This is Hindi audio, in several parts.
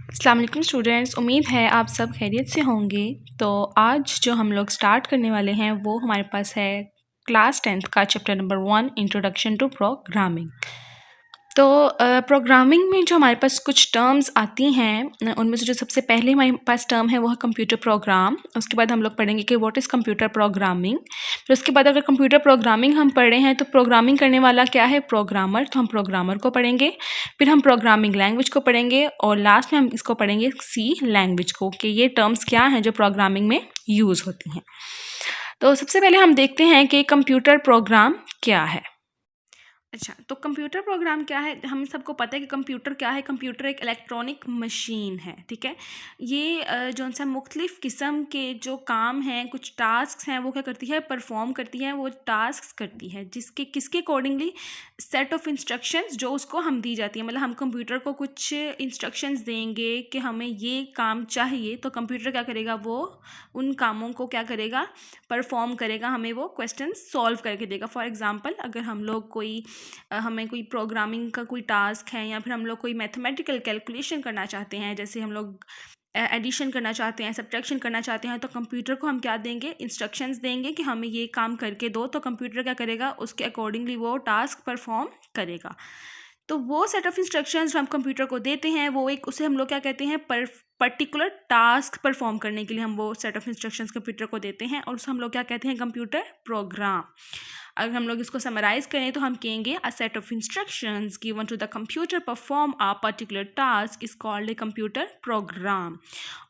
अस्सलाम वालेकुम स्टूडेंट्स, उम्मीद है आप सब खैरियत से होंगे। तो आज जो हम लोग स्टार्ट करने वाले हैं वो हमारे पास है क्लास 10th का chapter number 1 introduction to programming. तो प्रोग्रामिंग में जो हमारे पास कुछ टर्म्स आती हैं उनमें से जो सबसे पहले हमारे पास टर्म है वो है कंप्यूटर प्रोग्राम। उसके बाद हम लोग पढ़ेंगे कि व्हाट इज़ कंप्यूटर प्रोग्रामिंग। फिर उसके बाद अगर कंप्यूटर प्रोग्रामिंग हम पढ़ रहे हैं तो प्रोग्रामिंग करने वाला क्या है, प्रोग्रामर। तो हम प्रोग्रामर को पढ़ेंगे, फिर हम प्रोग्रामिंग लैंग्वेज को पढ़ेंगे और लास्ट में हम इसको पढ़ेंगे सी लैंग्वेज को, कि ये टर्म्स क्या हैं जो प्रोग्रामिंग में यूज़ होती हैं। तो सबसे पहले हम देखते हैं कि कंप्यूटर प्रोग्राम क्या है। अच्छा, तो कंप्यूटर प्रोग्राम क्या है? हम सबको पता है कि कंप्यूटर क्या है। कंप्यूटर एक इलेक्ट्रॉनिक मशीन है, ठीक है। ये जौन सा मुख्तलिफ़ किस्म के जो काम हैं, कुछ टास्क हैं, वो क्या करती है, परफॉर्म करती है। वो टास्क करती है जिसके किसके अकॉर्डिंगली सेट ऑफ इंस्ट्रक्शंस जो उसको हम दी जाती है। मतलब हम कंप्यूटर को कुछ इंस्ट्रक्शंस देंगे कि हमें ये काम चाहिए, तो कंप्यूटर क्या करेगा, वो उन कामों को क्या करेगा, परफॉर्म करेगा, हमें वो क्वेश्चन सॉल्व करके देगा। फॉर एग्जांपल, अगर हम लोग हमें कोई प्रोग्रामिंग का कोई टास्क है या फिर हम लोग कोई मैथमेटिकल कैलकुलेशन करना चाहते हैं, जैसे हम लोग एडिशन करना चाहते हैं, सब्ट्रैक्शन करना चाहते हैं, तो कंप्यूटर को हम क्या देंगे, इंस्ट्रक्शंस देंगे कि हमें ये काम करके दो। तो कंप्यूटर क्या करेगा, उसके अकॉर्डिंगली वो टास्क परफॉर्म करेगा। तो वो सेट ऑफ इंस्ट्रक्शंस जो हम कंप्यूटर को देते हैं, वो एक उसे हम लोग क्या कहते हैं, पर्टिकुलर टास्क परफॉर्म करने के लिए हम वो सेट ऑफ इंस्ट्रक्शंस कंप्यूटर को देते हैं, और उसे हम लोग क्या कहते हैं, कंप्यूटर प्रोग्राम। अगर हम लोग इसको समराइज करें तो हम कहेंगे a set of instructions given to the computer perform a particular task is called a computer program.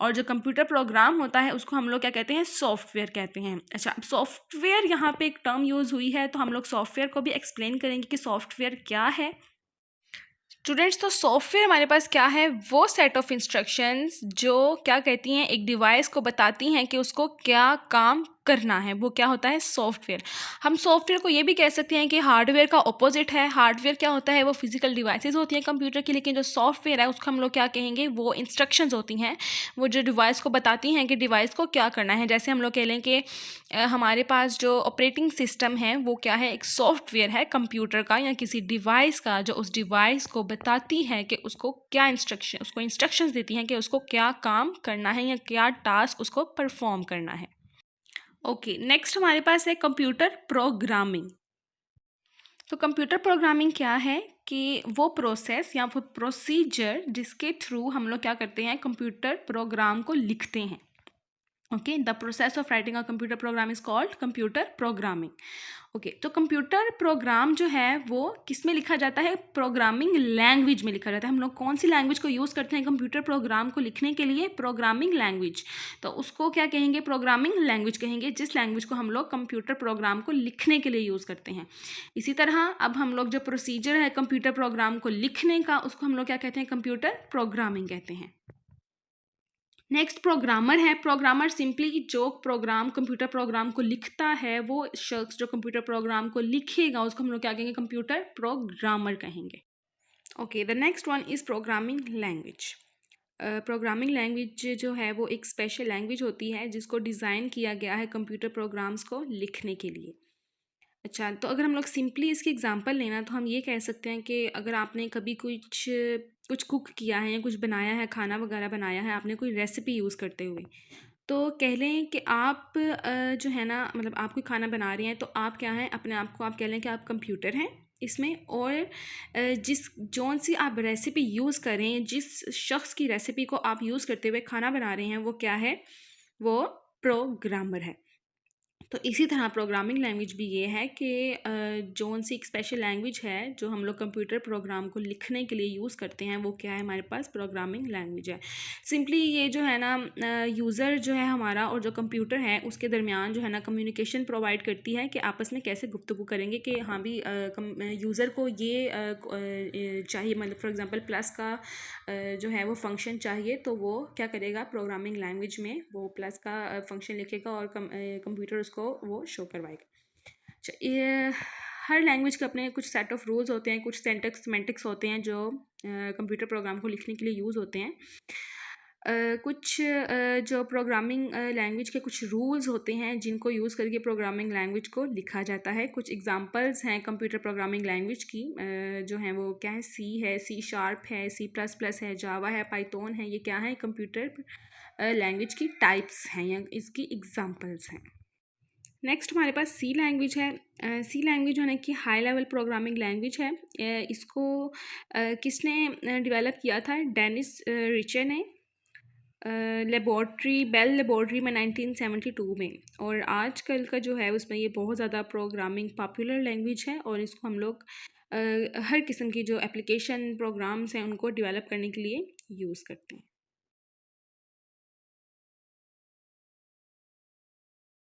और जो कंप्यूटर प्रोग्राम होता है उसको हम लोग क्या कहते हैं, सॉफ्टवेयर कहते हैं। अच्छा, सॉफ्टवेयर यहाँ पे एक टर्म यूज़ हुई है, तो हम लोग सॉफ्टवेयर को भी एक्सप्लेन करेंगे कि सॉफ्टवेयर क्या है। स्टूडेंट्स, तो सॉफ्टवेयर हमारे पास क्या है, वो सेट ऑफ इंस्ट्रक्शंस जो क्या कहती हैं, एक डिवाइस को बताती हैं कि उसको क्या काम करना है, वो क्या होता है, सॉफ्टवेयर। हम सॉफ्टवेयर को ये भी कह सकते हैं कि हार्डवेयर का ऑपोजिट है। हार्डवेयर क्या होता है, वो फिजिकल डिवाइसेस होती हैं कंप्यूटर की, लेकिन जो सॉफ्टवेयर है उसको हम लोग क्या कहेंगे, वो इंस्ट्रक्शंस होती हैं, वो जो डिवाइस को बताती हैं कि डिवाइस को क्या करना है। जैसे हम लोग कह लें कि हमारे पास जो ऑपरेटिंग सिस्टम है वो क्या है, एक सॉफ्टवेयर है कंप्यूटर का या किसी डिवाइस का, जो उस डिवाइस को बताती है कि उसको क्या उसको इंस्ट्रक्शंस देती हैं कि उसको क्या काम करना है या क्या टास्क उसको परफॉर्म करना है। ओके, नेक्स्ट हमारे पास है कंप्यूटर प्रोग्रामिंग। तो कंप्यूटर प्रोग्रामिंग क्या है कि वो प्रोसेस या वो प्रोसीजर जिसके थ्रू हम लोग क्या करते हैं, कंप्यूटर प्रोग्राम को लिखते हैं। Okay, the process of writing a computer program is called computer programming. Okay, तो कंप्यूटर प्रोग्राम जो है वो किस में लिखा जाता है, प्रोग्रामिंग लैंग्वेज में लिखा जाता है। हम लोग कौन सी लैंग्वेज को यूज़ करते हैं कंप्यूटर प्रोग्राम को लिखने के लिए, प्रोग्रामिंग लैंग्वेज। तो उसको क्या कहेंगे, प्रोग्रामिंग लैंग्वेज कहेंगे, जिस लैंग्वेज को हम लोग कंप्यूटर प्रोग्राम को लिखने के लिए यूज़ करते हैं। इसी तरह अब हम लोग जो प्रोसीजर है कंप्यूटर प्रोग्राम को लिखने का, उसको हम लोग क्या कहते हैं, कंप्यूटर प्रोग्रामिंग कहते हैं। नेक्स्ट प्रोग्रामर है। प्रोग्रामर सिंपली जो प्रोग्राम कंप्यूटर प्रोग्राम को लिखता है, वो शख्स जो कंप्यूटर प्रोग्राम को लिखेगा उसको हम लोग क्या कहेंगे, कंप्यूटर प्रोग्रामर कहेंगे। Okay, the next one is programming language. Programming language जो है वो एक स्पेशल लैंग्वेज होती है जिसको डिज़ाइन किया गया है कंप्यूटर प्रोग्राम्स को लिखने के लिए। अच्छा, तो अगर हम लोग सिंपली इसकी एग्जांपल लेना तो हम ये कह सकते हैं कि अगर आपने कभी कुछ कुछ कुक किया है या कुछ बनाया है, खाना वगैरह बनाया है आपने कोई रेसिपी यूज़ करते हुए, तो कह लें कि आप जो है ना, मतलब आप कोई खाना बना रहे हैं, तो आप क्या हैं, अपने आप को आप कह लें कि आप कंप्यूटर हैं इसमें। और जिस जौन सी आप रेसिपी यूज़ करें, जिस शख्स की रेसिपी को आप यूज़ करते हुए खाना बना रहे हैं, वो क्या है, वो प्रोग्रामर है। तो इसी तरह प्रोग्रामिंग लैंग्वेज भी ये है कि जौन सी एक स्पेशल लैंग्वेज है जो हम लोग कंप्यूटर प्रोग्राम को लिखने के लिए यूज़ करते हैं, वो क्या है, हमारे पास प्रोग्रामिंग लैंग्वेज है। सिंपली ये जो है ना, यूज़र जो है हमारा और जो कंप्यूटर है उसके दरमियान जो है ना कम्युनिकेशन प्रोवाइड करती है कि आपस में कैसे गुफ्तगू करेंगे कि हाँ भी यूज़र को ये चाहिए, मतलब फॉर एग्ज़ाम्पल प्लस का जो है वो फंक्शन चाहिए, तो वो क्या करेगा, प्रोग्रामिंग लैंग्वेज में वो प्लस का फंक्शन लिखेगा और कंप्यूटर उसको वो शो करवाएगा। अच्छा, ये हर लैंग्वेज के अपने कुछ सेट ऑफ रूल्स होते हैं, कुछ सिंटैक्स सिमेंटिक्स होते हैं जो कंप्यूटर प्रोग्राम को लिखने के लिए यूज़ होते हैं। कुछ जो प्रोग्रामिंग लैंग्वेज के कुछ रूल्स होते हैं जिनको यूज़ करके प्रोग्रामिंग लैंग्वेज को लिखा जाता है। कुछ एग्जांपल्स हैं कंप्यूटर प्रोग्रामिंग लैंग्वेज की, जो हैं वो क्या है, सी है, सी शार्प है, सी प्लस प्लस है, जावा है, पाइथन है। ये क्या है, कंप्यूटर लैंग्वेज की टाइप्स हैं या इसकी एग्जांपल्स हैं। नेक्स्ट हमारे पास सी लैंग्वेज है। सी लैंग्वेज होने की हाई लेवल प्रोग्रामिंग लैंग्वेज है। इसको किसने डेवलप किया था, डेनिस रिचे ने बेल लेबॉर्ट्री में 1972 में। और आजकल का जो है उसमें ये बहुत ज़्यादा प्रोग्रामिंग पॉपुलर लैंग्वेज है और इसको हम लोग हर किस्म की जो एप्लीकेशन प्रोग्राम्स हैं उनको डेवलप करने के लिए यूज़ करते हैं।